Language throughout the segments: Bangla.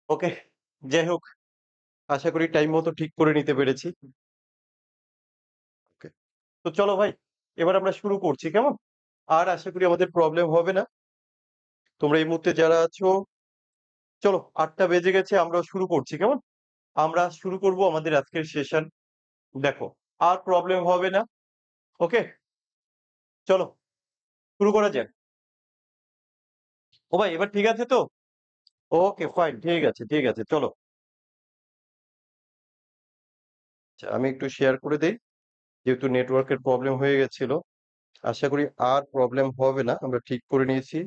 ওকে, যাই হোক আশা করি টাইম মতো ঠিক করে নিতে পেরেছি। ওকে। তো চলো ভাই, এবার আমরা শুরু করছি কেমন? আর আশা করি আমাদের প্রবলেম হবে না। তোমরা এই মুহূর্তে যারা আছো, চলো ৮টা বেজে গেছে আমরা শুরু করছি কেমন? আমরা শুরু করব আমাদের আজকের সেশন। দেখো, আর প্রবলেম হবে না। ওকে? চলো শুরু করা যাক। ও ভাই এবার ঠিক আছে তো? ওকে ফাইন, ঠিক আছে, ঠিক আছে। চলো। আচ্ছা আমি একটু শেয়ার করে দেই। যেহেতু নেটওয়ার্কের প্রবলেম হয়ে গেছিল। আশা করি আর প্রবলেম হবে না। আমরা ঠিক করে নিয়েছি।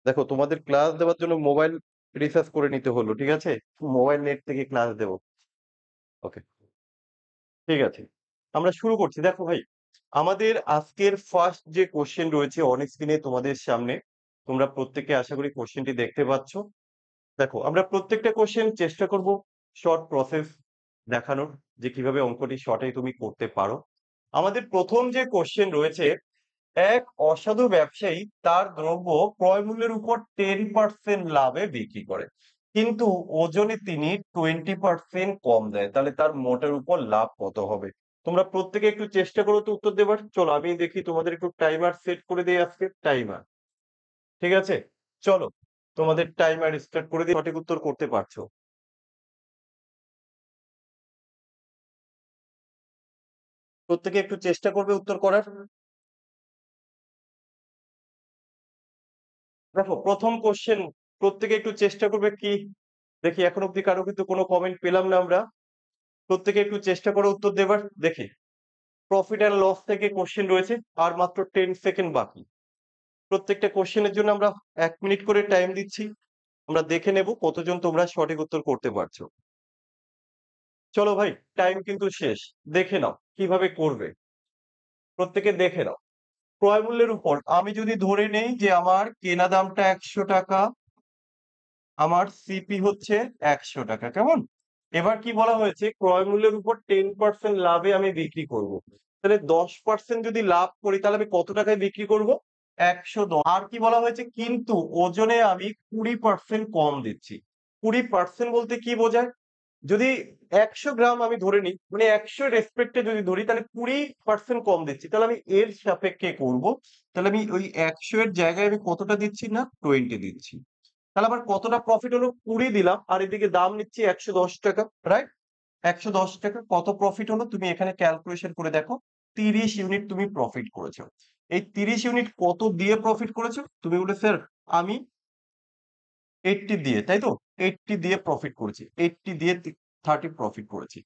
দেখো তোমাদের ক্লাস দেওয়ার জন্য মোবাইল রিচার্জ করে নিতে হলো, ঠিক আছে? মোবাইল নেট থেকে ক্লাস দেব। ওকে, ঠিক আছে। আমরা শুরু করছি। দেখো ভাই, আমাদের আজকের ফার্স্ট যে কোশ্চেন রয়েছে অন স্ক্রিনে তোমাদের সামনে, তোমরা প্রত্যেকে আশা করি কোশ্চেনটি দেখতে পাচ্ছ। দেখো, আমরা প্রত্যেকটা কোশ্চেন চেষ্টা করব শর্ট প্রসেস দেখানোর, যে কিভাবে অঙ্কটি শর্টে তুমি করতে পারো। আমাদের প্রথম যে কোশ্চেন রয়েছে, এক অসাধু ব্যবসায়ী তার দ্রব্য ক্রয় মূল্যের উপর 10% লাভে বিক্রি করে, কিন্তু ওজনে তিনি 20% কম দেয়, তাহলে তার মোটের উপর লাভ কত হবে? তোমরা প্রত্যেকে একটু চেষ্টা করো তো উত্তর দেবার। চলো আমি দেখি, তোমাদের একটু টাইমার সেট করে দিই, আজকে টাইমার। ঠিক আছে, চলো তোমাদের টাইমার স্টার্ট করে দিই, সঠিক উত্তর করতে পারছো। প্রত্যেকে একটু চেষ্টা করবে উত্তর করার। দেখো প্রথম কোশ্চেন, প্রত্যেকে একটু চেষ্টা করবে কি, দেখি এখন অব্দি কারো কিন্তু কোনো কমেন্ট পেলাম না আমরা। প্রত্যেকে একটু চেষ্টা করে উত্তর দেবার, দেখি। প্রফিট অ্যান্ড লস থেকে কোশ্চেন রয়েছে, আর মাত্র 10 সেকেন্ড বাকি। প্রত্যেকটা কোশ্চেনের জন্য আমরা 1 মিনিট করে টাইম দিচ্ছি। আমরা দেখে নেব কতজন তোমরা সঠিক উত্তর করতে পারছো। চলো ভাই, টাইম কিন্তু শেষ। দেখে নাও কিভাবে করবে, প্রত্যেকে দেখে নাও। ক্রয় মূল্যের উপর আমি যদি ধরে নেই যে আমার কেনা দামটা 100 টাকা, আমার সিপি হচ্ছে 100 টাকা, কেমন? এবার কি বলা হয়েছে, ক্রয় মূল্যের উপর 10% লাভে আমি বিক্রি করব। তাহলে 10% যদি লাভ করি তাহলে আমি কত টাকায় বিক্রি করব? 110। আর কি বলা হয়েছে, কিন্তু ওজনে আমি 20% কম দিচ্ছি। 20% বলতে কি বোঝায়? যদি 100 গ্রাম আমি ধরে নিই, মানে 100 রেসপেক্টে যদি ধরি, তাহলে 20% কম দিচ্ছি, তাহলে আমি এর সাপেক্ষে করব। তাহলে আমি ওই 100 এর জায়গায় আমি কতটা দিচ্ছি না, 20 দিচ্ছি। তাহলে আবার কতটা প্রফিট হলো, 20 দিলাম, আর এদিকে দাম নিচ্ছি 110 টাকা, রাইট? 110 টাকা কত প্রফিট হলো তুমি এখানে ক্যালকুলেশন করে দেখো। 30 ইউনিট তুমি প্রফিট করেছো। এই 30 ইউনিট কত দিয়ে প্রফিট করেছো? তুমি বলে স্যার আমি 80 দিয়ে, তাই তো? 80 দিয়ে প্রফিট করেছি, 80 দিয়ে 30 প্রফিট করেছি।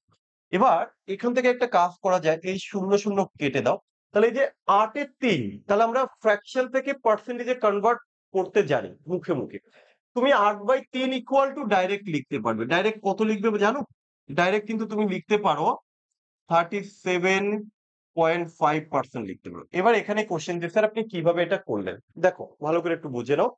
এবার এখান থেকে একটা কাজ করা যায়, এই শূন্য শূন্য কেটে দাও। তাহলে এই যে 8-এর 3, তাহলে আমরা ফ্র্যাকশন থেকে পার্সেন্টেজে কনভার্ট করতে জানি মুখে মুখে। তুমি 8/3 ইকুয়াল টু ডাইরেক্ট লিখতে পারবে। ডাইরেক্ট কত লিখবে জানো? ডাইরেক্ট কিন্তু তুমি লিখতে পারো 37.5% লিখতে পারো। এবার এখানে কোশ্চেন যে স্যার আপনি কিভাবে এটা করলেন, দেখো ভালো করে একটু বুঝে নাও।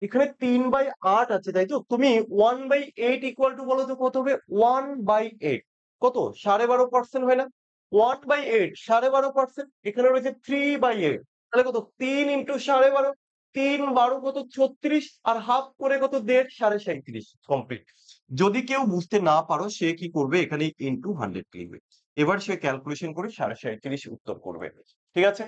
এখানে 3/8 আছে, তাই তো? তুমি 1/8 ইকুয়াল টু বলো তো কত হবে? 1/8 কত? 12.5% হয় না? 1/8 12.5%। এখানে রয়েছে 3/8, তাহলে কত? 3 ইন্টু 12.5, 3 12 কত? 36, আর হাফ করে কত? 1.5, 37.5 কমপ্লিট। যদি কেউ বুঝতে না পারো সে কি করবে, এখানে ইন্টু 100 লিখবে। এবার সে ক্যালকুলেশন করে 37.5 উত্তর করবে। ঠিক আছে?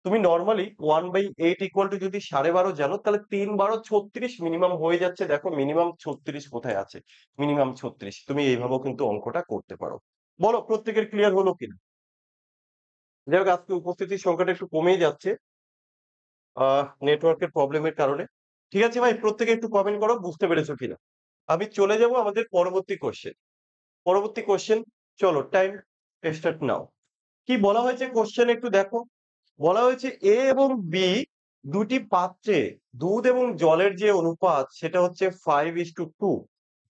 তুমি নর্মালি 1/8 ইকুয়াল টু যদি 12.5 জানো, তাহলে 3 12 36 মিনিমাম হয়ে যাচ্ছে। দেখো মিনিমাম 36 কোথায় আছে, মিনিমাম 36। তুমি এইভাবেও কিন্তু অঙ্কটা করতে পারো। বলো প্রত্যেকের ক্লিয়ার হলো কিনা? যাই হোক আজকে উপস্থিতির সংখ্যাটা একটু কমেই যাচ্ছে নেটওয়ার্কের প্রবলেমের কারণে। ঠিক আছে ভাই, প্রত্যেকে একটু কমেন্ট করো বুঝতে পেরেছো কিনা। আমি চলে যাব আমাদের পরবর্তী কোশ্চেন। পরবর্তী কোশ্চেন, চলো টাইম স্টার্ট নাও। কি বলা হয়েছে কোশ্চেন একটু দেখো। বলা হয়েছে এ এবং বি দুটি পাত্রে দুধ এবং জলের যে অনুপাত সেটা হচ্ছে 5:2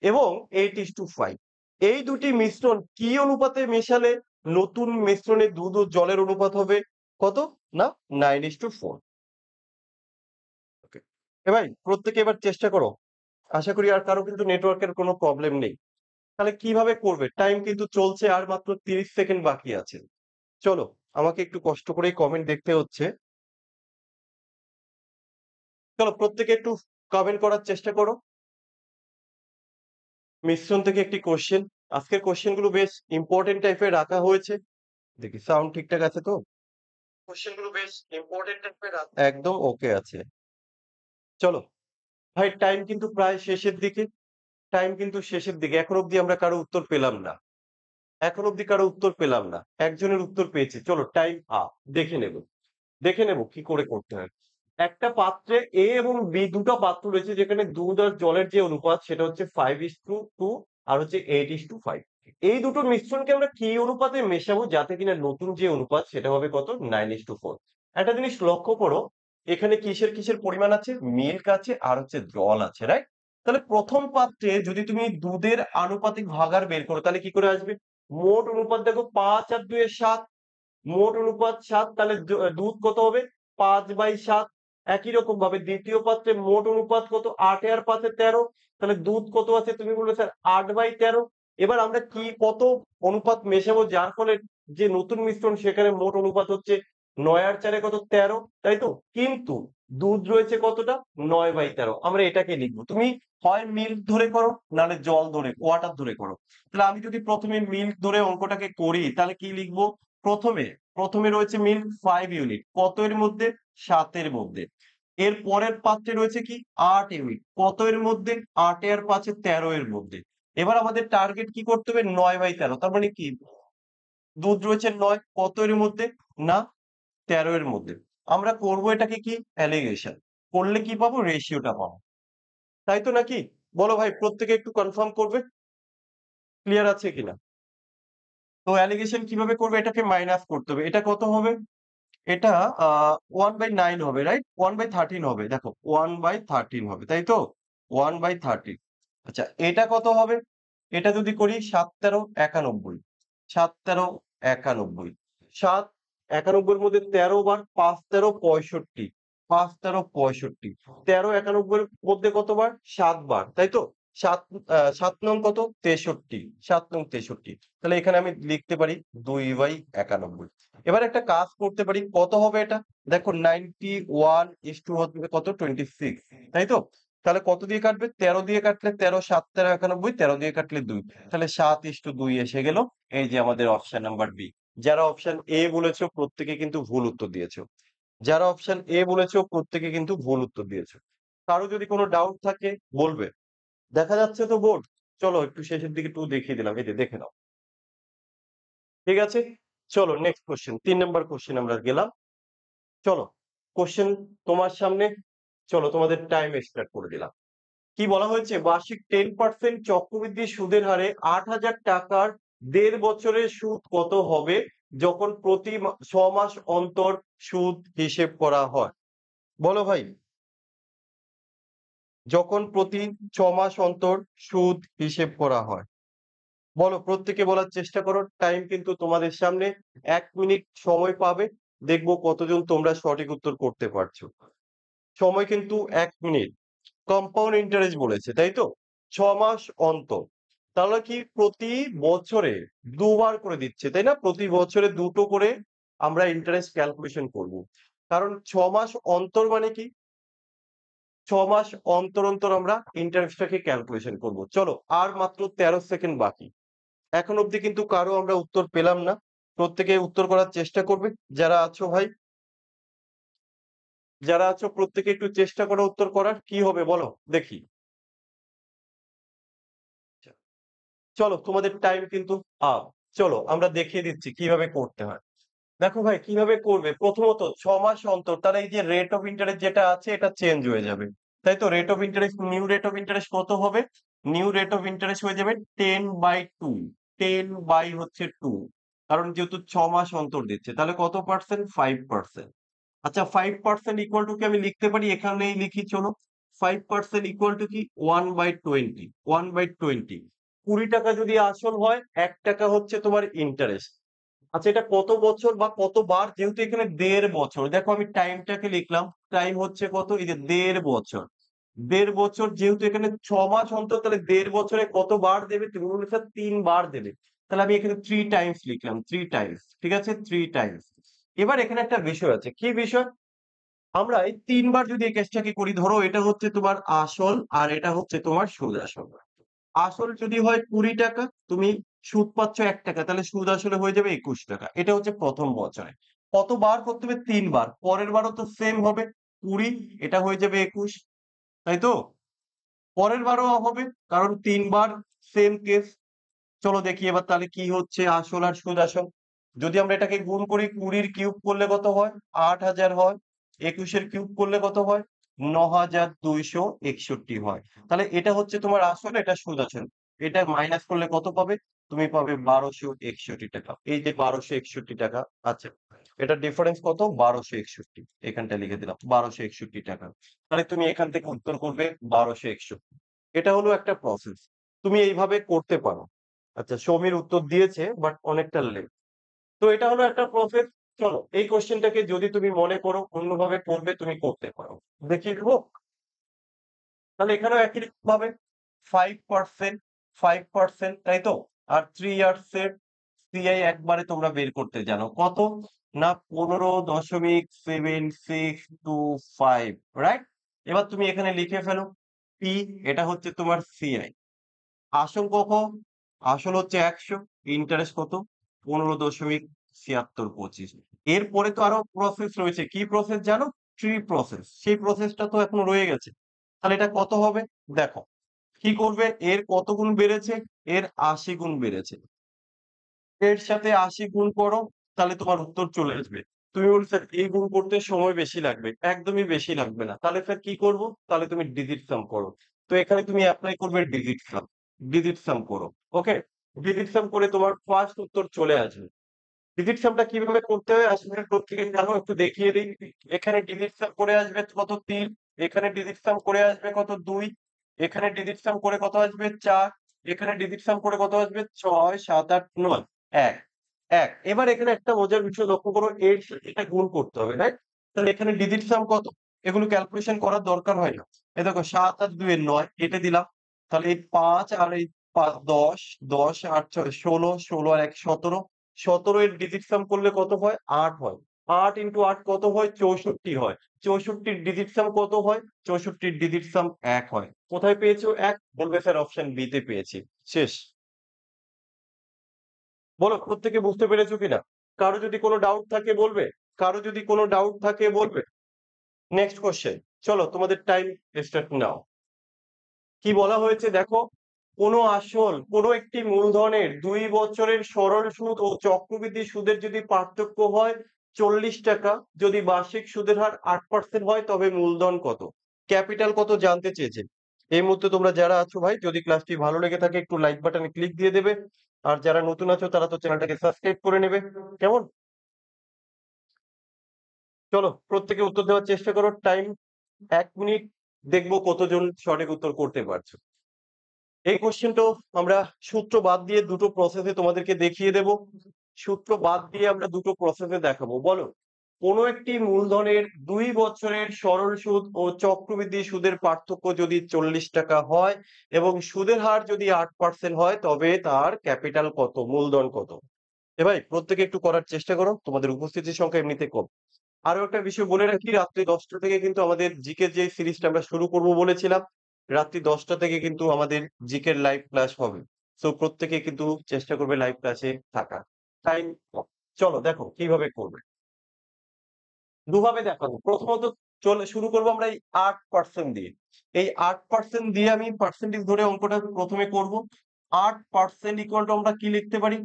এবং 8:5। এই দুটি মিশ্রণ কি অনুপাতে মেশালে নতুন মিশ্রণে দুধ ও জলের অনুপাত হবে কত? না, 9:4। ওকে, ভাই প্রত্যেকে এবার চেষ্টা করো। আশা করি আর কারো কিন্তু নেটওয়ার্কের কোনো প্রবলেম নেই। তাহলে কিভাবে করবে? টাইম কিন্তু চলছে, আর মাত্র 30 সেকেন্ড বাকি আছে। চলো, আমাকে একটু কষ্ট করেই কমেন্ট দেখতে হচ্ছে। চলো প্রত্যেকে একটু কমেন্ট করার চেষ্টা করো। মিশ্রণ থেকে একটি কোশ্চেন। আজকের কোশ্চেন গুলো বেশ ইম্পর্টেন্ট টাইপের রাখা হয়েছে। দেখি সাউন্ড ঠিকঠাক আছে তো? কোশ্চেন গুলো বেশ ইম্পর্টেন্ট টাইপের একদম ওকে আছে। চলো ভাই, টাইম কিন্তু প্রায় শেষের দিকে। টাইম কিন্তু শেষের দিকে। এখন অব্দি আমরা কারো উত্তর পেলাম না। এখন অব্দি কারো উত্তর পেলাম না। একজনের উত্তর পেয়েছি। চলো টাইম আপ। দেখে নেব। দেখে নেব কি করে করতে হয়। একটা পাত্রে A এবং B দুটো পাত্র রয়েছে, যেখানে দুধ আর জলের যে অনুপাত সেটা হচ্ছে 5:2 আর হচ্ছে 8:5। এই দুটোর মিশ্রণকে আমরা কি অনুপাতে মেশাবো যাতে কিনা নতুন যে অনুপাত সেটা হবে কত? 9:4। একটা জিনিস লক্ষ্য করো, এখানে কিসের কিসের পরিমাণ আছে? মিল্ক আছে আর হচ্ছে জল আছে, রাইট? তাহলে প্রথম পাত্রে যদি তুমি দুধের আনুপাতিক ভাগাড় বের করো তাহলে কি করে আসবে? মোট অনুপাত দেখো 5 আর 2 এর 7। মোট অনুপাত 7, তাহলে দুধ কত হবে? 5/7। একই রকম ভাবে দ্বিতীয় পাত্রে মোট অনুপাত কত? 8 আর 5 এ 13। তাহলে দুধ কত আছে? তুমি বললে স্যার 8/13। এবার আমরা কি কত অনুপাত মেশাবো যার ফলে যে নতুন মিশ্রণ সেখানে মোট অনুপাত হচ্ছে 9 আর 4 এ কত? 13, তাই তো? কিন্তু দুধ রয়েছে কতটা? 9/13। আমরা এটাকে লিখবো। তুমি হয় মিল্ক ধরে করো, নাহলে জল ধরে, ওয়াটার ধরে করো। তাহলে আমি যদি প্রথমে মিল্ক ধরে অঙ্কটাকে করি তাহলে কি লিখবো? প্রথমে প্রথমে রয়েছে মিল্ক 5 ইউনিট, কত এর মধ্যে? 7 এর মধ্যে। এর পরের পাত্রে রয়েছে কি? 8 ইউনিট, কত এর মধ্যে? 8 আর 5 এ 13 এর মধ্যে। এবার আমাদের টার্গেট কি করতে হবে? 9/13। তার মানে কি? দুধ রয়েছে 9, কত এর মধ্যে? না, 13 এর মধ্যে। আমরা করব এটাকে কি? অ্যালিগেশন। করলে কি পাবো? রেশিওটা পাবো। তাই তো নাকি? বলো ভাই, প্রত্যেকে একটু কনফার্ম করবে ক্লিয়ার আছে কিনা? তো অ্যালিগেশন কিভাবে করবে? এটাকে মাইনাস করতে হবে। এটা কত হবে? এটা 1/9 হবে, রাইট? 1/13 হবে। দেখো 1/13 হবে, তাই তো? 1/13। আচ্ছা, এটা কত হবে? এটা যদি করি 7-13 91। 7-13 91। 7 91 এর মধ্যে 13 বার, 5-13 65। 5-13 65। 13 91 এর মধ্যে কতবার? 7 বার, তাই তো? 7 7 নং কত? 63। 7 নং 63। তাহলে এখানে আমি লিখতে পারি 2/91। এবার একটা কাজ করতে পারি, কত হবে এটা? দেখো 91 হচ্ছে কত? 26, তাই তো? তাহলে কত দিয়ে কাটবে? 13 দিয়ে কাটলে 13, 7 13 91, 13 দিয়ে কাটলে 2। তাহলে 7:2 এসে গেল। এই যে আমাদের অপশন নাম্বার বি। যারা অপশন এ বলেছো প্রত্যেকে কিন্তু ভুল উত্তর দিয়েছো। যারা অপশন এ বলেছো প্রত্যেকে কিন্তু ভুল উত্তর দিয়েছো। কারো যদি কোনো ডাউট থাকে বলবে। দেখা যাচ্ছে তো বোর্ড? চলো একটু শেষের দিকে একটু দেখিয়ে দিলাম। এই যে দেখে নাও। ঠিক আছে? চলো নেক্সট কোয়েশ্চেন। ৩ নাম্বার কোয়েশ্চেন আমরা গেলাম। চলো কোয়েশ্চেন তোমার সামনে। চলো তোমাদের টাইম স্টার্ট করে দিলাম। কি বলা হয়েছে? বার্ষিক 10% চক্রবৃদ্ধি সুদের হারে ৮,০০০ টাকার ১.৫ বছরের সুদ কত হবে যখন প্রতি ৬ মাস অন্তর সুদ হিসেব করা হয়? বলো ভাই। যখন প্রতি ৬ মাস অন্তর সুদ হিসেব করা হয়। বলো, প্রত্যেকে বলার চেষ্টা করো। টাইম কিন্তু তোমাদের সামনে। ১ মিনিট সময় পাবে। দেখবো কতজন তোমরা সঠিক উত্তর করতে পারছো। সময় কিন্তু ১ মিনিট। কম্পাউন্ড ইন্টারেস্ট বলেছে, তাই তো? ৬ মাস অন্তর। তাহলে কি প্রতি বছরে ২ বার করে দিচ্ছে, তাই না? প্রতি বছরে ২ টো করে আমরা ইন্টারেস্ট ক্যালকুলেশন করব। কারণ ৬ মাস অন্তর মানে কি? ৬ মাস অন্তর, অন্তর আমরা ইন্টারেস্টটাকে ক্যালকুলেশন করব। চলো আর মাত্র ১৩ সেকেন্ড বাকি। এখন অব্দি কিন্তু কারো আমরা উত্তর পেলাম না। প্রত্যেকে উত্তর করার চেষ্টা করবে। যারা আছো ভাই, যারা আছো প্রত্যেকে একটু চেষ্টা করো উত্তর করার। কি হবে বলো দেখি। চলো তোমাদের টাইম কিন্তু আপ। চলো আমরা দেখিয়ে দিচ্ছি কিভাবে করতে হয়। দেখো ভাই কিভাবে করবে। প্রথমত ৬ মাস অন্তর, তাহলে এই যে রেট অফ ইন্টারেস্ট যেটা আছে এটা চেঞ্জ হয়ে যাবে। তাই তো? Rate of interest, new rate of interest কত হবে? নিউ রেট অফ ইন্টারেস্ট হয়ে যাবে 10/2। 10/2। কারণ যেহেতু ৬ মাস অন্তর দিচ্ছে তাহলে কত পার্সেন্ট? 5%। আচ্ছা 5% ইকুয়াল টু কি আমি লিখতে পারি? এখানেই লিখি চলো। 5% ইকুয়াল টু কি? 1/20। 1/20। ২০ টাকা যদি আসল হয়, ১ টাকা হচ্ছে তোমার ইন্টারেস্ট। আচ্ছা এটা কত বছর বা কতবার? যেহেতু এখানে ১.৫ বছর। দেখো আমি টাইমটাকে লিখলাম। টাইম হচ্ছে কত? এই যে ১.৫ বছর। ১.৫ বছর যেহেতু এখানে ৬ মাস অন্তর, তাহলে ১.৫ বছরে কতবার দেবে? তুমি বললে স্যার ৩ বার দেবে। তাহলে আমি এখানে 3 টাইমস লিখলাম। 3 টাইমস। ঠিক আছে? 3 টাইমস। এবার এখানে একটা বিষয় আছে। কি বিষয়? আমরা এই ৩ বার যদি এই কেসটাকে করি, ধরো এটা হচ্ছে তোমার আসল আর এটা হচ্ছে তোমার সুদ আসল। আসল যদি হয় ৳২০, তুমি সুদ পাচ্ছ ৳১, তাহলে সুদ আসলে হয়ে যাবে ৳২১। এটা হচ্ছে ১ম বছরে। কতবার করতে হবে? ৩ বার। পরের বারও তো সেম হবে। ২০, এটা হয়ে যাবে ২১, তাই তো? পরের বারও হবে, কারণ ৩ বার সেম কেস। চলো দেখি এবার তাহলে কি হচ্ছে আসল আর সুদ আসল। যদি আমরা এটাকে গুণ করি, ২০ এর কিউব করলে কত হয়? ৮,০০০ হয়। ২১ এর কিউব করলে কত হয়? ৯,২৬১ হয়। তাহলে এটা হচ্ছে তোমার আসল, এটা সুদ আসল। এটা মাইনাস করলে কত পাবে? তুমি পাবে ৳১২৬১। এই যে ৳১২৬১। আচ্ছা, এটার ডিফারেন্স কত? ১২৬১। এখানটায় লিখে দিলাম ৳১২৬১। তাহলে তুমি এখান থেকে উত্তর করবে ১২৬১। এটা হলো একটা প্রসেস। তুমি এইভাবে করতে পারো। আচ্ছা, সৌমির উত্তর দিয়েছে বাট অনেকটা লেট। তো এটা হলো একটা প্রসেস। চলো এই কোয়েশ্চেনটাকে যদি তুমি মনে করো অন্যভাবে করবে, তুমি করতে পারো। দেখি হোক? তাহলে এখানেও একই রকম ভাবে 5%, 5%, তাই তো? আর 3 ইয়ার্স এর সিআই একবারে তোমরা বের করতে জানো। কত? না 15.7625, রাইট? এবার তুমি এখানে লিখে ফেলো। পি, এটা হচ্ছে তোমার সিআই। আসল কত? আসল হচ্ছে ১০০, ইন্টারেস্ট কত? 15.7625। এরপরে তো আরো প্রসেস রয়েছে। কি প্রসেস জানো? Tree process. সেই প্রসেসটা তো এখনো রয়ে গেছে। তাহলে এটা কত হবে? দেখো, কি করবে? এর কত গুণ বেড়েছে? এর ৮০ গুণ বেড়েছে। এর সাথে ৮০ গুণ করো, তাহলে তোমার উত্তর চলে আসবে। তুমি বলছো, "স্যার এই গুণ করতে সময় বেশি লাগবে।" একদমই বেশি লাগবে না। তাহলে স্যার কি করব? তাহলে তুমি ডিজিট সাম করো। তো এখানে তুমি এপ্লাই করবে ডিজিট সাম। ডিজিট সাম করো। ওকে? ডিজিট সাম করে তোমার ফার্স্ট উত্তর চলে আসবে। ডিজিট সামটা কিভাবে করতে হয় আসলে প্রত্যেকেই জানো, একটু দেখিয়ে দিই। এখানে ডিজিট সাম করে আসবে কত? ৩। এখানে ডিজিট সাম করে আসবে কত? ২। এখানে ডিজিট সাম করে কত আসবে? ৪। এখানে ডিজিট সাম করে কত আসবে? ৬, ৭, ৮, ৯, ১। ১। এবার এখানে একটা মজার বিষয় লক্ষ্য করো, এর সাথে এটা গুণ করতে হবে, রাইট? তাহলে এখানে ডিজিট সাম কত? এগুলো ক্যালকুলেশন করার দরকার হয় না। এই দেখো ৭ আর ২ এর ৯ কেটে দিলাম। তাহলে এই ৫ আর এই ১০, ১০ ৮ ৬ ১৬, ১৬ আর ১ ১৭। ১৭ এর ডিজিট সাম করলে কত হয়? ৮ হয়। ৮ ইনটু ৮ কত হয়? ৬৪ হয়। ৬৪ র ডিজিট সাম কত হয়? ৬৪ র ডিজিট সাম ১ হয়। কোথায় পেয়েছো ১? বলবে স্যার অপশন বি তে পেয়েছি। শেষ। বলো প্রত্যেকে বুঝতে পেরেছো কিনা? কারো যদি কোনো ডাউট থাকে বলবে? কারো যদি কোনো ডাউট থাকে বলবে? Next question. চলো তোমাদের টাইম স্টার্ট নাও। কি বলা হয়েছে দেখো, কোন একটি মূলধনের ২ বছরের সরল সুদ ও চক্রবৃদ্ধি সুদের যদি পার্থক্য হয় ৳৪০, যদি বার্ষিক সুদের হার ৮% হয় তবে মূলধন কত? ক্যাপিটাল কত জানতে চেয়েছে। এই মুহূর্তে তোমরা যারা আছো ভাই, যদি ক্লাসটি ভালো লেগে থাকে একটু লাইক বাটনে ক্লিক দিয়ে দেবে। আর যারা নতুন আছো তারা তো চ্যানেলটাকে সাবস্ক্রাইব করে নেবে। কেমন? চলো প্রত্যেকে উত্তর দেওয়ার চেষ্টা করো। Time ১ minute. দেখবো কতজন সঠিক উত্তর করতে পারছো। এই কোশ্চেনটাও আমরা সূত্র বাদ দিয়ে দুটো প্রসেসে তোমাদেরকে দেখিয়ে দেব। সূত্র বাদ দিয়ে আমরা দুটো প্রসেসে দেখাবো। বলো, কোন একটি মূলধনের ২ বছরের সরল সুদ ও চক্রবৃদ্ধি সুদের পার্থক্য যদি ৳৪০ হয় এবং সুদের হার যদি ৮% হয় তবে তার ক্যাপিটাল কত? মূলধন কত? এ ভাই প্রত্যেকে একটু করার চেষ্টা করো। তোমাদের উপস্থিতির সংখ্যা এমনিতে কম। আরো একটা বিষয় বলে রাখি, রাত্রি ১০টা থেকে কিন্তু আমাদের জিকে যে সিরিজটা আমরা শুরু করব বলেছিলাম, রাত্রি ১০টা থেকে কিন্তু আমাদের জিকের লাইভ ক্লাস হবে। সো প্রত্যেকে কিন্তু চেষ্টা করবে লাইভ ক্লাসে থাকার। টাইম কম। চলো দেখো কিভাবে করবে। দুভাবে দেখাবো। প্রথমত চলে শুরু করব আমরা এই ৮% দিয়ে। এই ৮% দিয়ে আমি পার্সেন্টেজ ধরে অঙ্কটা ১ম এ করব। ৮% ইকুয়াল টু আমরা কি লিখতে পারি?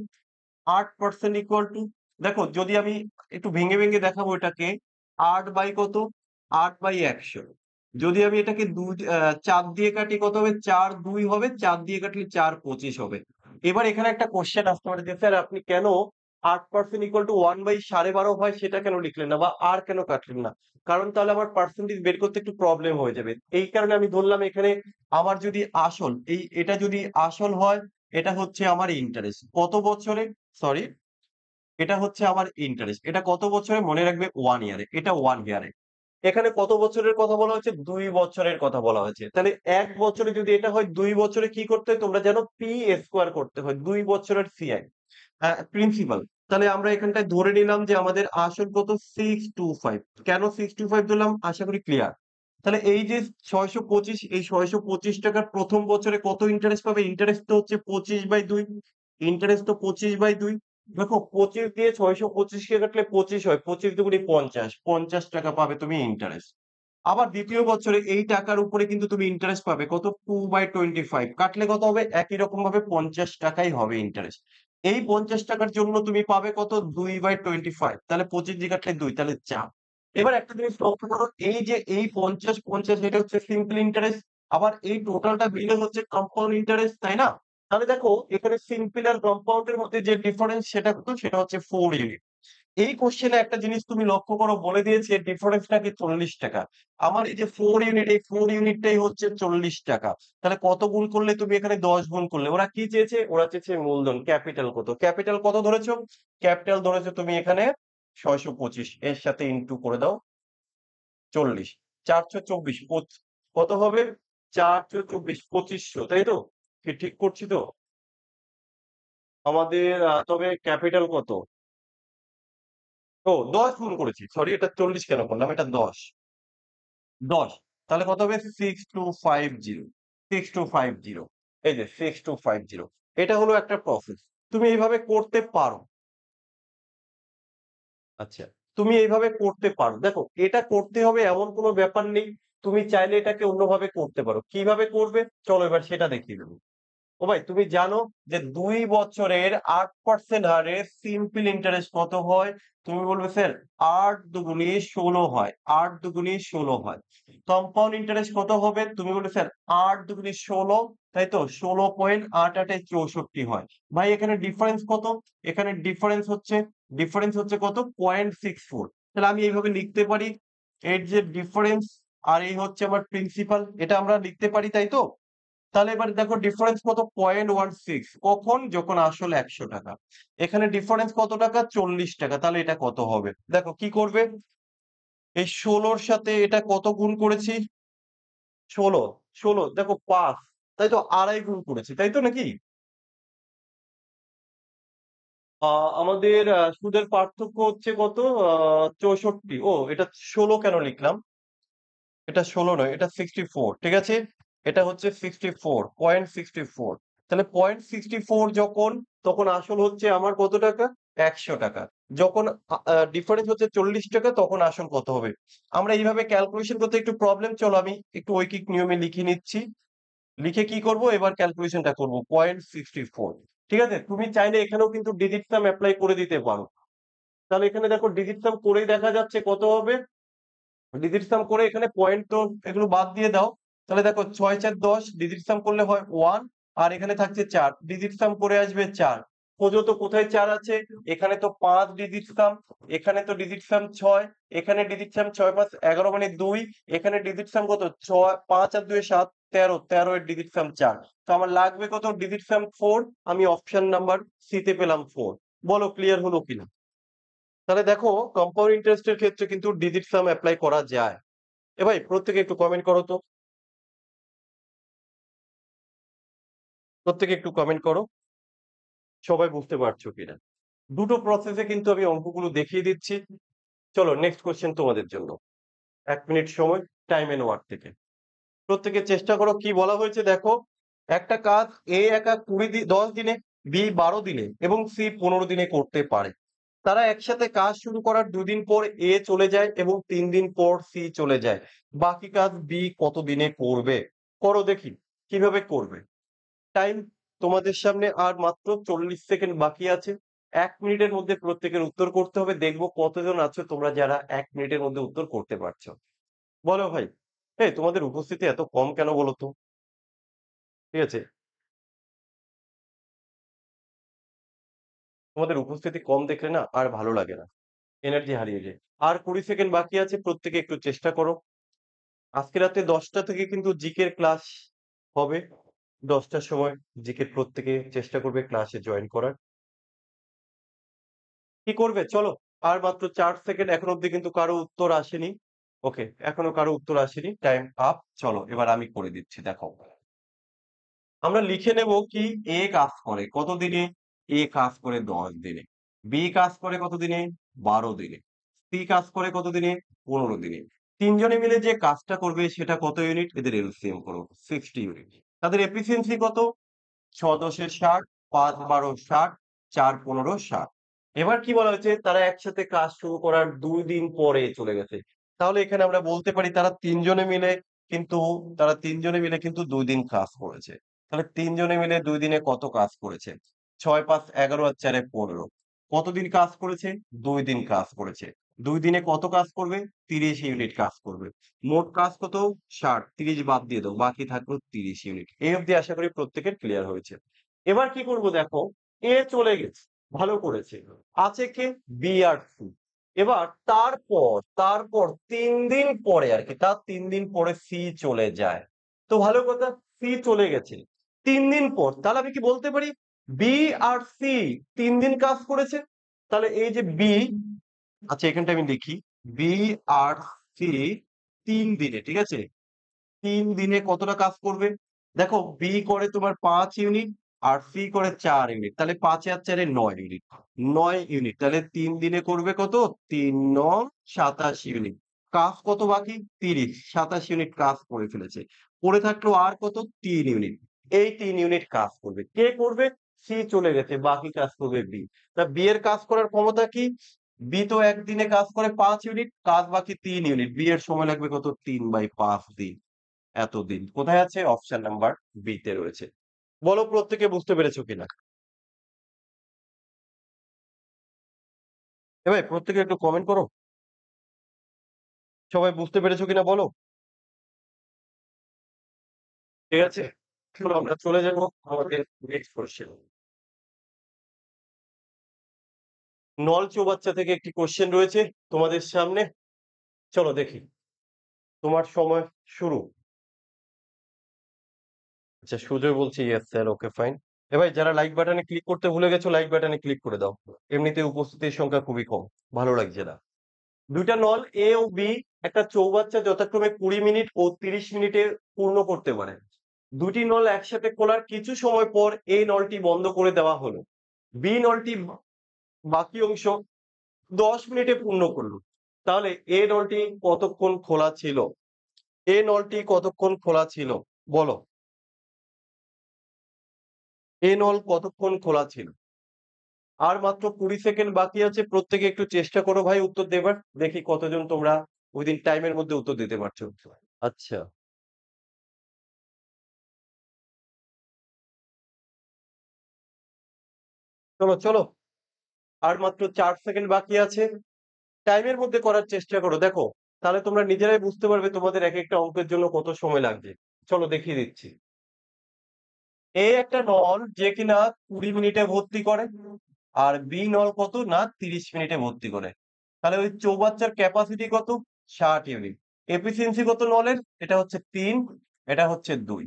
৮% ইকুয়াল টু, দেখো যদি আমি একটু ভেঙে, ভেঙে দেখাবো এটাকে, ৮ বাই কত? ৮ বাই ১০০। যদি আমি এটাকে ৪ দিয়ে কাটি কত হবে? ৪ ২ হবে। ৪ দিয়ে কাটলে ৪ ২৫ হবে। এবার এখানে একটা কোয়েশ্চেন আসতে পারে যে, স্যার আপনি কেন ৮% ইকুয়াল টু 1 বাই ১২.৫ হয় সেটা কেন লিখলেন না? বা আর কেন কাটলেন না? কারণ তাহলে আমার পার্সেন্টেজ বের করতে একটু প্রবলেম হয়ে যাবে। এই কারণে আমি ধরলাম এখানে আমার যদি আসল, এটা যদি আসল হয়, এটা হচ্ছে আমার ইন্টারেস্ট। কত বছরে? সরি, এটা হচ্ছে আমার ইন্টারেস্ট। এটা কত বছরে? মনে রাখবে 1 ইয়ারে। এটা 1 ইয়ারে। এখানে কত বছরের কথা বলা হয়েছে? ২ বছরের কথা বলা হয়েছে। তাহলে ১ বছরে যদি এটা হয় ২ বছরে কি করতে হয়? তোমরা জানো পি স্কোয়ার করতে হয়। ২ বছরের সিআই। প্রিন্সিপাল। তাহলে আমরা এখানটায় ধরে নিলাম যে আমাদের আসল কত 625। কেন 625 ধরলাম আশা করি ক্লিয়ার। তাহলে এই যে 625, এই 625 টাকার প্রথম বছরে কত ইন্টারেস্ট পাবে? ইন্টারেস্ট তো হচ্ছে 25/2। ইন্টারেস্ট তো 25/2। দেখো 25 দিয়ে 625 কে কাটলে 25 হয়, 25 দুগুণে 50, 50 টাকা পাবে তুমি ইন্টারেস্ট। আবার দ্বিতীয় বছরে এই টাকার উপরে কিন্তু তুমি ইন্টারেস্ট পাবে কত? 2/25। কাটলে কত হবে? একই রকম ভাবে 50 টাকাই হবে ইন্টারেস্ট। এই 50 টাকার জন্য তুমি পাবে কত? 2/25। তাহলে 25 দিয়ে কাটলে 2, তাহলে 4। এবার একটা জিনিস লক্ষ্য করো, এই যে এই 50 এটা হচ্ছে সিম্পল ইন্টারেস্ট। আবার এই টোটালটা মিলে হচ্ছে কম্পাউন্ড ইন্টারেস্ট, তাই না? তাহলে দেখো এখানে সিম্পল আর কম্পাউন্ড এর মধ্যে যে ডিফারেন্স সেটা কত? সেটা হচ্ছে 4 ইউনিট। এই কোশ্চেনে একটা জিনিস তুমি লক্ষ্য করো, বলে দিয়েছে ডিফারেন্সটা কি 40 টাকা। আমার এই যে 4 ইউনিট, এই 4 ইউনিটটাই হচ্ছে 40 টাকা। তাহলে কত গুণ করলে? তুমি এখানে 10 গুণ করলে। ওরা কি চেয়েছে? ওরা চেয়েছে মূলধন, ক্যাপিটাল কত? ক্যাপিটাল কত ধরেছো? ক্যাপিটাল ধরেছো তুমি এখানে 625, এর সাথে ইনটু করে দাও 40। 424 কত হবে? 424 2500, তাই তো? কি ঠিক করছি তো? আমাদের তবে ক্যাপিটাল কত? ও 10 গুণ করেছি। সরি, এটা 40 কেন করলাম? এটা 10। 10। তাহলে কত হবে? 6250। 6250। এই যে 6250। এটা হলো একটা প্রসেস। তুমি এইভাবে করতে পারো। আচ্ছা, তুমি এইভাবে করতে পারো। দেখো এটা করতে হবে এমন কোনো ব্যাপার নেই। তুমি চাইলে এটাকে অন্যভাবে করতে পারো। কিভাবে করবে? চলো এবার সেটা দেখিয়ে দেব। ও ভাই, তুমি জানো যে 2 বছরের 8% হারে সিম্পল ইন্টারেস্ট কত হয়? তুমি বলবে স্যার 8 দুগুণে 16 হয়। 8 দুগুণে 16 হয়। কম্পাউন্ড ইন্টারেস্ট কত হবে? তুমি বলবে স্যার 8 দুগুণে 16, তাই তো? 16.88 64 হয়। ভাই এখানে ডিফারেন্স কত? এখানে ডিফারেন্স হচ্ছে কত? 0.64। তাহলে আমি এইভাবে লিখতে পারি, এর যে ডিফারেন্স আর এই হচ্ছে আমার প্রিন্সিপাল, এটা আমরা লিখতে পারি, তাই তো? তাহলে এবার দেখো ডিফারেন্স কত? 0.16। কখন? যখন আসল 100 টাকা। এখানে ডিফারেন্স কত টাকা? 40 টাকা। তাহলে এটা কত হবে? দেখো কি করবে? এই 16 র সাথে এটা কত গুণ করেছি? 16, 16 দেখো 5, তাই তো? আড়াই গুণ করেছি, তাই তো নাকি? আমাদের সুদের পার্থক্য হচ্ছে কত? 64। ও এটা 16 কেন লিখলাম? এটা 16 নয়, এটা 64, ঠিক আছে? এটা হচ্ছে 64, 0.64। তাহলে 0.64 যখন, তখন আসল হচ্ছে আমার কত টাকা? 100 টাকা। যখন ডিফারেন্স হচ্ছে 40 টাকা, তখন আসল কত হবে? আমরা এইভাবে ক্যালকুলেশন করতে একটু প্রবলেম, চলো আমি একটু ঐকিক নিয়মে লিখে নিচ্ছি। লিখে কি করব? এবার ক্যালকুলেশনটা করব। 0.64, ঠিক আছে? তুমি চাইলে এখানেও কিন্তু ডিজিট সাম এপ্লাই করে দিতে পারো। তাহলে এখানে দেখো ডিজিট সাম করেই দেখা যাচ্ছে কত হবে। ডিজিট সাম করে এখানে পয়েন্ট তো এগুলো বাদ দিয়ে দাও। তাহলে দেখো 6 4 10, ডিজিট সাম করলে হয় 1, আর এখানে থাকছে 4, ডিজিট সাম করে আসবে 4। খোঁজো তো কোথায় 4 আছে? এখানে তো 5 ডিজিট সাম, এখানে তো ডিজিট সাম 6, এখানে ডিজিট সাম 6 5 11 মানে 2, এখানে ডিজিট সাম কত? 6, 5 আর 2 7, 13, 13 এর ডিজিট সাম 4। তো আমার লাগবে কত? ডিজিট সাম 4। আমি অপশন নাম্বার সি তে পেলাম 4। বলো ক্লিয়ার হলো কিনা? তাহলে দেখো কম্পাউন্ড ইন্টারেস্ট এর ক্ষেত্রে কিন্তু ডিজিট সাম এপ্লাই করা যায়। এ ভাই প্রত্যেকে একটু কমেন্ট করো তো। প্রত্যেকে একটু কমেন্ট করো। সবাই বুঝতে পারছো কিনা? দুটো প্রসেসে কিন্তু আমি অঙ্কগুলো দেখিয়ে দিচ্ছি। চলো নেক্সট কোয়েশ্চেন তোমাদের জন্য। 1 মিনিট সময়, টাইম এন্ড ওয়ার্ক থেকে। প্রত্যেকে চেষ্টা করো, কি বলা হয়েছে দেখো। একটা কাজ এ একা 10 দিনে, বি 12 দিনে এবং সি 15 দিনে করতে পারে। তারা একসাথে কাজ শুরু করার 2 দিন পর এ চলে যায় এবং 3 দিন পর সি চলে যায়। বাকি কাজ বি কত দিনে করবে? করো দেখি কিভাবে করবে। টাইম তোমাদের সামনে আর মাত্র 40 সেকেন্ড বাকি আছে। 1 মিনিটের মধ্যে প্রত্যেকের উত্তর করতে হবে। দেখবো কতজন আছো তোমরা যারা 1 মিনিটের মধ্যে উত্তর করতে পারছো। বলো ভাই। এই তোমাদের উপস্থিতি এত কম কেন বলো তো? ঠিক আছে? তোমাদের উপস্থিতি কম দেখলে না আর ভালো লাগে না। এনার্জি হারিয়ে যায়। আর 20 সেকেন্ড বাকি আছে। প্রত্যেকে একটু চেষ্টা করো। আজকে রাতে 10টা থেকে কিন্তু জিকের ক্লাস হবে। 10টার সময় জিকের প্রত্যেকে চেষ্টা করবে ক্লাসে জয়েন করার। কি করবে? চলো। আর মাত্র 4 সেকেন্ড। এখন অব্দি কিন্তু কারো উত্তর আসেনি। ওকে, এখনো কারো উত্তর আসেনি। Time up. চলো এবার আমি করে দিচ্ছি, দেখো। আমরা লিখে নেব কি এ কাজ করে কত দিনে? এ কাজ করে 10 দিনে। বি কাজ করে কত দিনে? ১২ দিনে। সি কাজ করে কত দিনে? ১৫ দিনে। ৩ জনে মিলে যে কাজটা করবে সেটা কত ইউনিট? এদের এলসিএম করো 60 ইউনিট। তাদের এফিসিয়েন্সি কত? ৬-১০ = ৬০, ৫-১২ = ৬০, ৪-১৫ = ৬০। এবার কি বলা হয়েছে? তারা একসাথে কাজ শুরু করার ২ দিন পরে চলে গেছে। তাহলে এখানে আমরা বলতে পারি কিন্তু তারা ৩ জনে মিলে কিন্তু ২ দিন কাজ করেছে। তাহলে ৩ জনে মিলে ২ দিনে কত কাজ করেছে? ৬, ৫, ১১ আর ৪ এ ১৫। কতদিন কাজ করেছে? ২ দিন কাজ করেছে। ২ দিনে কত কাজ করবে? ৩০ ইউনিট কাজ করবে। মোট কাজ কত? ৬০, ৩০ বাদ দিয়ে দাও। বাকি থাকলো ৩০ ইউনিট। এই অবধি আশা করি প্রত্যেকের ক্লিয়ার হয়েছে। এবার কি করব দেখো, এ চলে গেছে। ভালো করেছে। আছে কে? বি আর সি। এবার তারপর ৩ দিন পরে আরকি, তার ৩ দিন পরে সি চলে যায়। তো ভালো কথা, সি চলে গেছে। ৩ দিন পর। তাহলে আমি কি বলতে পারি? বি আর সি ৩ দিন কাজ করেছে। তাহলে এই যে বি, আচ্ছা এখানটা আমি লিখি। বি আর সি ৩ দিনে, ঠিক আছে? ৩ দিনে কতটা কাজ করবে? দেখো বি করে তোমার ৫ ইউনিট আর সি করে ৪ ইউনিট। তাহলে ৫ আর ৪ এ ৯ ইউনিট। ৯ ইউনিট। তাহলে ৩ দিনে করবে কত? ৩-৯ = ২৭ ইউনিট। কাজ কত বাকি? ৩০। ২৭ ইউনিট কাজ করে ফেলেছে। পড়ে থাকলো আর কত? ৩ ইউনিট। এই ৩ ইউনিট কাজ করবে। কে করবে? সি চলে গেছে। বাকি কাজ করবে বি। তা বি এর কাজ করার ক্ষমতা কি? বি তো একদিনে কাজ করে ৫ ইউনিট, কাজ বাকি ৩ ইউনিট। বি এর সময় লাগবে কত? ৩/৫ দিন। এতদিন। কোথায় আছে? অপশন নাম্বার বি তে রয়েছে। বলো প্রত্যেকে বুঝতে পেরেছো কিনা? এ ভাই প্রত্যেকে একটু কমেন্ট করো। সবাই বুঝতে পেরেছো কিনা বলো? ঠিক আছে? চলো আমরা চলে যাবো আমাদের নেক্সট কোয়েশ্চেন। নল চৌবাচ্চা থেকে একটি কোয়েশ্চেন রয়েছে তোমাদের সামনে। চলো দেখি। তোমার সময় শুরু। আচ্ছা সুজয় বলছে ইয়েস স্যার, ওকে ফাইন। এ ভাই যারা লাইক বাটনে ক্লিক করতে ভুলে গেছো লাইক বাটনে ক্লিক করে দাও। এমনিতে উপস্থিতির সংখ্যা খুবই কম। ভালো লাগছে না। ২ টা নল এ ও বি একটা চৌবাচ্চা যথাক্রমে ২০ মিনিট ও ৩০ মিনিটে পূর্ণ করতে পারে। ২ টি নল একসাথে খোলার কিছু সময় পর এই নলটি বন্ধ করে দেওয়া হলো। বি নলটি বাকি অংশ ১০ মিনিটে পূর্ণ করলো। তাহলে এ নলটি কতক্ষণ খোলা ছিল? এ নলটি কতক্ষণ খোলা ছিল? বলো। এ নল কতক্ষণ খোলা ছিল? আর মাত্র ২০ সেকেন্ড বাকি আছে। প্রত্যেকে একটু চেষ্টা করো ভাই উত্তর দেবার। দেখি কতজন তোমরা উইদিন টাইমের মধ্যে উত্তর দিতে পারছো। আচ্ছা। চলো। আর মাত্র ৪ সেকেন্ড বাকি আছে। টাইমের মধ্যে করার চেষ্টা করো। দেখো, তাহলে তোমরা নিজেরাই বুঝতে পারবে তোমাদের একেকটা অঙ্কের জন্য কত সময় লাগবে। চলো দেখিয়ে দিচ্ছি। এ একটা নল যে কিনা ২০ মিনিটে ভর্তি করে। আর বি নল কত? না ৩০ মিনিটে ভর্তি করে। তাহলে ওই চৌবাচ্চার ক্যাপাসিটি কত? ৬০ ইউনিট। এফিসিয়েন্সি কত নলের? এটা হচ্ছে ৩, এটা হচ্ছে ২।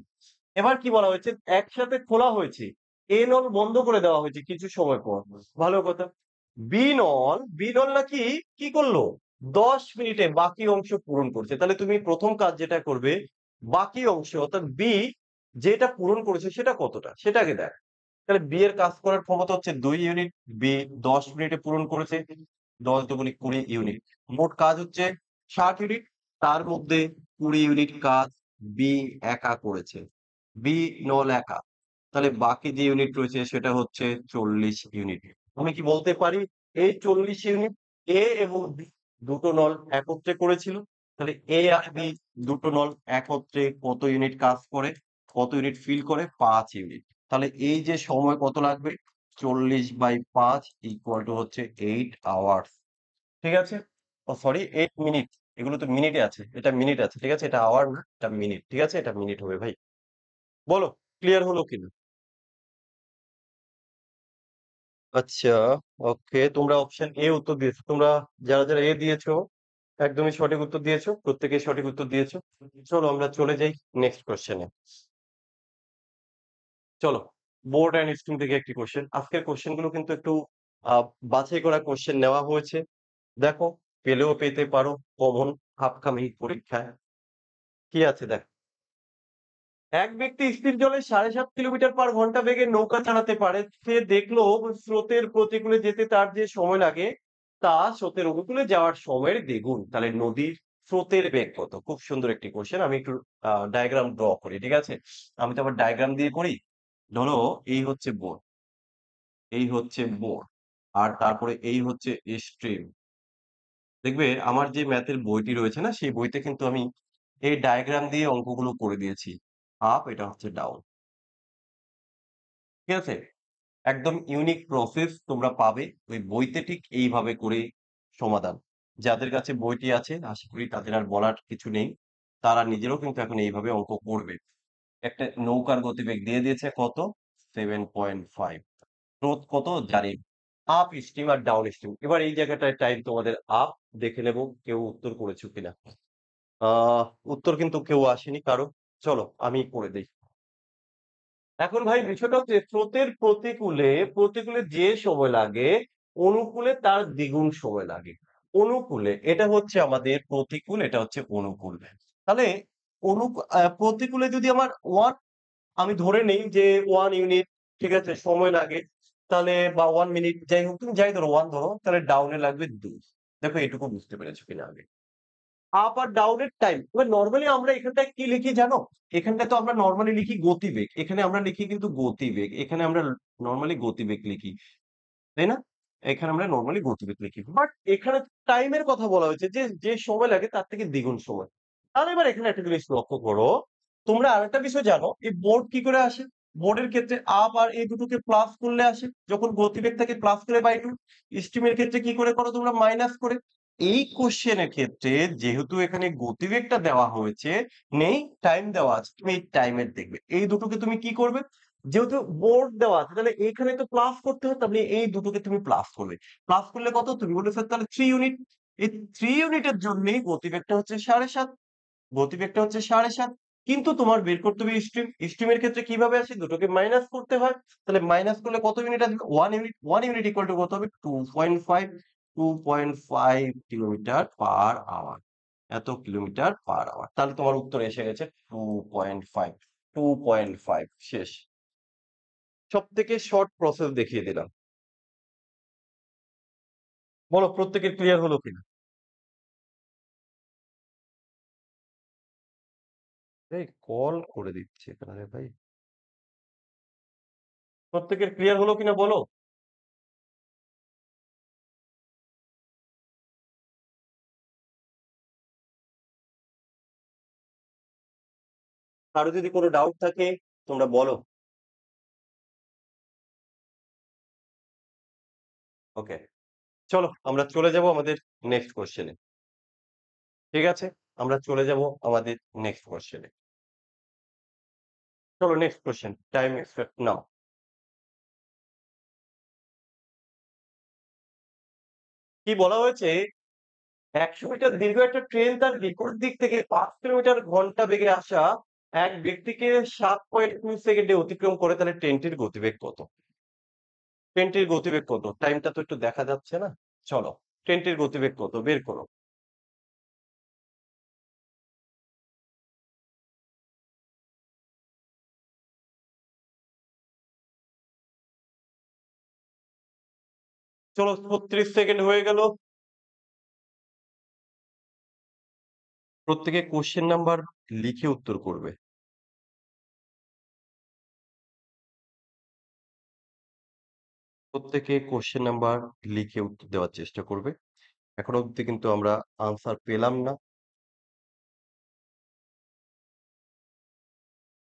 এবার কি বলা হয়েছে? একসাথে খোলা হয়েছে। এ নল বন্ধ করে দেওয়া হয়েছে কিছু সময় পর। ভালো কথা। বি নল নাকি কি করলো? ১০ মিনিটে বাকি অংশ পূরণ করছে। তাহলে তুমি ১ম কাজ যেটা করবে, বাকি অংশ অর্থাৎ বি যেটা পূরণ করেছে সেটা কতটা? সেটা আগে দেখ। তাহলে বি এর কাজ করার ক্ষমতা হচ্ছে ২ ইউনিট। বি ১০ মিনিটে পূরণ করেছে। ১০ দুগুণে ২০ ইউনিট। মোট কাজ হচ্ছে ৬০ ইউনিট। তার মধ্যে ২০ ইউনিট কাজ বি একা করেছে। বি নল একা। তাহলে বাকি যে ইউনিট রয়েছে সেটা হচ্ছে ৪০ ইউনিট। আমি কি বলতে পারি এই ৪০ ইউনিট এ এবং বি দুটো নল একত্রে করেছিল। তাহলে এ আর বি দুটো নল একত্রে কত ইউনিট কাজ করে? কত ইউনিট ফিল করে? ৫ ইউনিট। তাহলে এই যে সময় কত লাগবে? ৪০/৫ হচ্ছে ৮ আওয়ার্স। ঠিক আছে? ও সরি ৮ মিনিট। এগুলো তো মিনিটে আছে। এটা মিনিট আছে। ঠিক আছে? এটা আওয়ার না, এটা মিনিট। ঠিক আছে? এটা মিনিট হবে ভাই। বলো ক্লিয়ার হলো কিনা? আচ্ছা, ওকে। তোমরা অপশন এ উত্তর দিয়েছো। তোমরা যারা এ দিয়েছো একদমই সঠিক উত্তর দিয়েছো। প্রত্যেকেই সঠিক উত্তর দিয়েছো। চলো আমরা চলে যাই নেক্সট কোয়েশ্চেন এ। চলো, বোর্ড অ্যান্ড স্ট্রিম থেকে একটি কোয়েশ্চেন। আজকের কোয়েশ্চেন গুলো কিন্তু একটু আ বাছাই করা কোয়েশ্চেন নেওয়া হয়েছে। দেখো, পেলেও পেতে পারো কমন আপকামিং পরীক্ষায়। কি আছে দেখো। এক ব্যক্তি স্থির জলে ৭.৫ কিলোমিটার পার ঘন্টা বেগে নৌকা চালাতে পারে। সে দেখলো স্রোতের প্রতিকূলে যেতে তার যে সময় লাগে তা স্রোতের অনুকূলে যাওয়ার সময়ের দ্বিগুণ। তাহলে নদীর স্রোতের বেগ কত? খুব সুন্দর একটি কোয়েশ্চেন। আমি একটু ডায়াগ্রাম ড্র করি। ঠিক আছে? আমি তো আবার ডায়াগ্রাম দিয়ে করি। ধরো এই হচ্ছে বোট, এই হচ্ছে বোট। আর তারপরে এই হচ্ছে স্ট্রিম। দেখবে আমার যে ম্যাথের বইটি রয়েছে না সেই বইতে কিন্তু আমি এই ডায়াগ্রাম দিয়ে অঙ্কগুলো করে দিয়েছি। আপ এটা হচ্ছে ডাউন। ঠিক আছে? একদম ইউনিক প্রসেস তোমরা পাবে ওই বইতে ঠিক এইভাবে করে সমাধান। যাদের কাছে বইটি আছে আশা করি তাদের আর বলার কিছু নেই। তারা নিজেরাও কিন্তু এখন এইভাবে অঙ্ক করবে। একটা নৌকার গতিবেগ দিয়ে দিয়েছে কত? 7.5 স্রোত কত? জানি। আপ স্ট্রিম আর ডাউন স্ট্রিম। এবার এই জায়গাটায় টাইম তোমাদের আপ দেখে নেব কেউ উত্তর করেছো কিনা। আ উত্তর কিন্তু কেউ আসেনি কারো। চলো আমি করে দেই। এখন ভাই বিষয়টা হচ্ছে স্রোতের প্রতিকূলে যে সময় লাগে, অনুকূলে তার দ্বিগুণ সময় লাগে। অনুকূলে এটা হচ্ছে আমাদের প্রতিকূল, এটা হচ্ছে অনুকূল। তাহলে প্রতিকূলে যদি আমার 1 আমি ধরে নেই যে 1 ইউনিট ঠিক আছে সময় লাগে। তাহলে বা 1 মিনিট যাই হোক তুমি যাই ধরো 1 ধরো তাহলে ডাউন এ লাগবে ২। দেখো এটুকু বুঝতে পেরেছো কিনা আগে। আপ আর ডাউন এর টাইম। এবার নরমালি আমরা এখানটায় কি লিখি জানো? এখানটায় তো আমরা নরমালি লিখি গতিবেগ। এখানে আমরা লিখি কিন্তু গতিবেগ। এখানে আমরা নরমালি গতিবেগ লিখি। তাই না? এখানে আমরা নরমালি গতিবেগ লিখি। বাট এখানে টাইম এর কথা বলা হয়েছে যে সময় লাগে তার থেকে দ্বিগুণ সময়। তাহলে এবার এখানে একটা জিনিস লক্ষ্য করো। তোমরা আরেকটা বিষয় জানো এই বোর্ড কি করে আসে? বোর্ডের ক্ষেত্রে আপ আর এই দুটোকে প্লাস করলে আসে। যখন গতিবেগ থাকে প্লাস করে বাই 2। স্টিমের ক্ষেত্রে কি করে করো তোমরা মাইনাস করে। এই কোশ্চেন এর ক্ষেত্রে যেহেতু এখানে গতিবেগটা দেওয়া হয়েছে, নেই টাইম দেওয়া আছে। তুমি এই টাইমের দেখবে। এই দুটোকে তুমি কি করবে? যেহেতু বোর্ড দেওয়া আছে তাহলে এইখানে তো প্লাস করতে হয় তাহলে এই দুটোকে তুমি প্লাস করবে। প্লাস করলে কত? তুমি বলেছো তাহলে 3 ইউনিট। এই 3 ইউনিটের জন্যই গতিবেগটা হচ্ছে 7.5। গতিবেগটা হচ্ছে 7.5 কিন্তু তোমার বের করতে হবে স্ট্রিম। স্ট্রিমের ক্ষেত্রে কিভাবে আসে? দুটোকে মাইনাস করতে হয়। তাহলে মাইনাস করলে কত ইউনিট আসবে? 1 ইউনিট। 1 ইউনিট ইকুয়াল টু কত হবে? 2.5 2.5 কিলোমিটার পার আওয়ার। এত কিলোমিটার পার আওয়ার। তাহলে তোমার উত্তর এসে গেছে 2.5 2.5 শেষ। সবথেকে শর্ট প্রসেস দেখিয়ে দিলাম। বলো প্রত্যেকের ক্লিয়ার হলো কিনা? এই কল করে দিচ্ছে এখানে রে ভাই। প্রত্যেকের ক্লিয়ার হলো কিনা বলো? কারো যদি কোনো ডাউট থাকে তোমরা বলো। ওকে। চলো আমরা চলে যাব আমাদের নেক্সট কোয়েশ্চেন এ। ঠিক আছে? আমরা চলে যাব আমাদের নেক্সট কোয়েশ্চেন এ। চলো নেক্সট কোয়েশ্চেন। টাইম এক্সপেক্ট নাও। কি বলা হয়েছে ১০০ মিটার দীর্ঘ একটা ট্রেন তার বিপরীত দিক থেকে ৫ কিলোমিটার ঘন্টা বেগে আসা এক ব্যক্তিকে ৭.২ সেকেন্ডে অতিক্রম করে তাহলে ট্রেনটির গতিবেগ কত? ট্রেনটির গতিবেগ কত? টাইমটা তো একটু দেখা যাচ্ছে না? চলো, ট্রেনটির গতিবেগ কত? বের করো। চলো ৩৬ সেকেন্ড হয়ে গেল। প্রত্যেকে কোয়েশ্চেন নাম্বার লিখে উত্তর করবে। প্রত্যেকে কোয়েশ্চেন নাম্বার লিখে উত্তর দেওয়ার চেষ্টা করবে। এখনো অব্দি কিন্তু আমরা আনসার পেলাম না।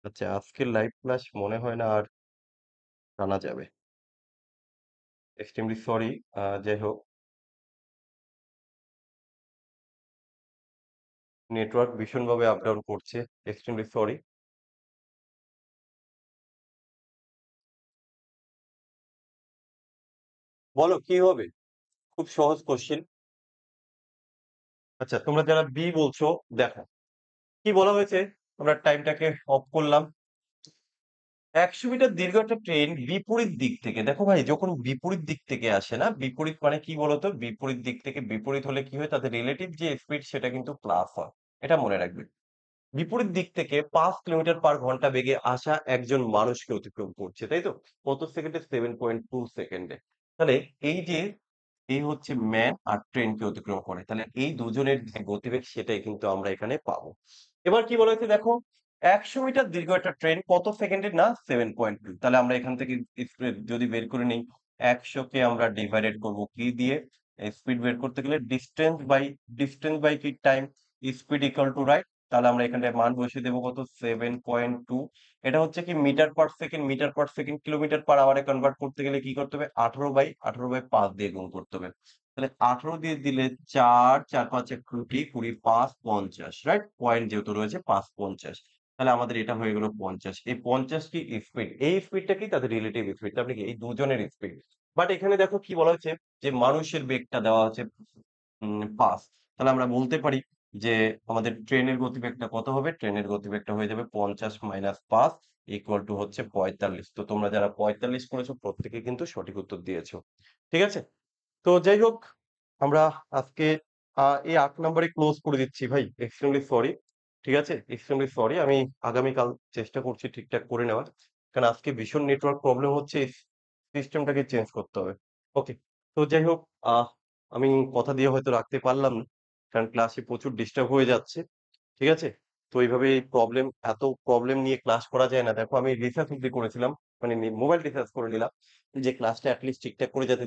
আচ্ছা আজকের লাইভ ক্লাস মনে হয় না আর টানা যাবে। এক্সট্রিমলি সরি যাই হোক নেটওয়ার্ক ভীষণভাবে আপ ডাউন করছে। Extremely sorry. বলো কি হবে? খুব সহজ কোয়েশ্চেন। আচ্ছা তোমরা যারা বি বলছো দেখো। কি বলা হয়েছে? আমরা টাইমটাকে অফ করলাম। ১০০ মিটার দীর্ঘ একটা ট্রেন বিপরীত দিক থেকে দেখো ভাই যখন বিপরীত দিক থেকে আসে না, বিপরীত মানে কি বলতো? বিপরীত দিক থেকে বিপরীত হলে কি হয়? তাদের রিলেটিভ যে স্পিড সেটা কিন্তু প্লাস হয়। এটা মনে রাখবে। বিপরীত দিক থেকে ৫ কিলোমিটার পার ঘন্টা বেগে আসা একজন মানুষকে অতিক্রম করছে, তাই তো? কত সেকেন্ডে? 7.2 সেকেন্ডে। তাহলে এই যে এই হচ্ছে ম্যান আর ট্রেনকে অতিক্রম করে। তাহলে এই দুজনের যে গতিবেগ সেটাই কিন্তু আমরা এখানে পাবো। এবার কি বলা হয়েছে দেখো, ১০০ মিটার দীর্ঘ একটা ট্রেন কত সেকেন্ডে? না ৭.2। তাহলে আমরা এখান থেকে স্পিড যদি বের করে নেই, ১০০ কে আমরা ডিভাইডেড করব কি দিয়ে? স্পিড বের করতে গেলে ডিসট্যান্স বাই কি time, speed equal to right. তাহলে আমরা এখানটায় মান বসিয়ে দেব কত? 7.2। এটা হচ্ছে কি metre per second, metre per second kilometre per আওয়ারে কনভার্ট করতে গেলে কি করতে হবে? 18/18/5 দিয়ে গুণ করতে হবে। তাহলে 18 দিয়ে দিলে ৪, ৪ ৫ এ ২০, ২০ ৫ ৫০, রাইট? পয়েন্ট যেহেতু রয়েছে ৫ ৫০। তাহলে আমাদের এটা হয়ে গেল ৫০। এই ৫০ কি স্পিড। এই স্পিডটা কি তাদের রিলেটিভ স্পিড। তার মানে কি এই দুজনের স্পিড। বাট এখানে দেখো কি বলা হয়েছে যে মানুষের বেগটা দেওয়া আছে ৫। তাহলে আমরা বলতে পারি যে আমাদের ট্রেনের গতিবেগটা কত হবে? ট্রেনের গতিবেগটা হয়ে যাবে ৫০ মাইনাস ৫ ইকুয়াল টু হচ্ছে ৪৫। তো তোমরা যারা ৪৫ করেছো প্রত্যেকে কিন্তু সঠিক উত্তর দিয়েছো। ঠিক আছে? তো যাই হোক, আমরা আজকে এই ৮ নাম্বারে ক্লোজ করে দিচ্ছি ভাই। Extremely sorry. ঠিক আছে? Extremely sorry. আমি আগামীকাল চেষ্টা করছি ঠিকঠাক করে নেওয়ার। কারণ আজকে ভীষণ নেটওয়ার্ক প্রবলেম হচ্ছে। এই সিস্টেমটাকে চেঞ্জ করতে হবে। ওকে। তো যাই হোক, আহ আমি কথা দিয়ে হয়তো রাখতে পারলাম না। কারণ ক্লাসে প্রচুর ডিস্টার্ব হয়ে যাচ্ছে। ঠিক আছে? তো এইভাবে এত প্রবলেম নিয়ে ক্লাস করা যায় না। দেখো আমি রিসার্চ অব্দি করেছিলাম। মানে মোবাইল রিসার্চ করে নিলাম যে ক্লাসটা এট লিস্ট ঠিকঠাক করে যাতে